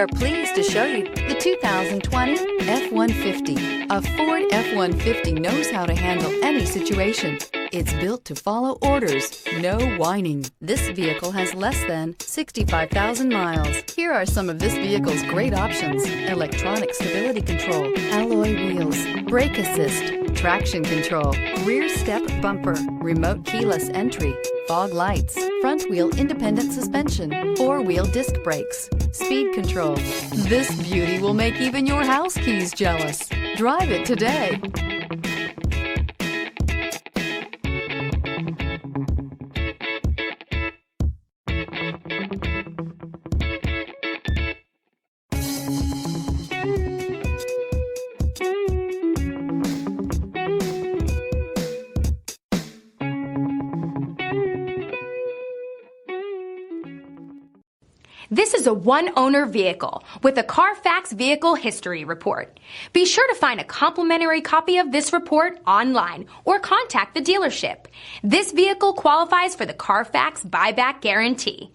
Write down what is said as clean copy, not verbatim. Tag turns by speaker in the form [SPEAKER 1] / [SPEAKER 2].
[SPEAKER 1] are pleased to show you the 2020 F-150. A Ford F-150 knows how to handle any situation. It's built to follow orders, no whining. This vehicle has less than 65,000 miles. Here are some of this vehicle's great options: electronic stability control, alloy wheels, brake assist, traction control, rear step bumper, remote keyless entry, fog lights, front wheel independent suspension, four-wheel disc brakes, speed control. This beauty will make even your house keys jealous. Drive it today.
[SPEAKER 2] This is a one-owner vehicle with a CARFAX Vehicle History Report. Be sure to find a complimentary copy of this report online or contact the dealership. This vehicle qualifies for the CARFAX Buyback Guarantee.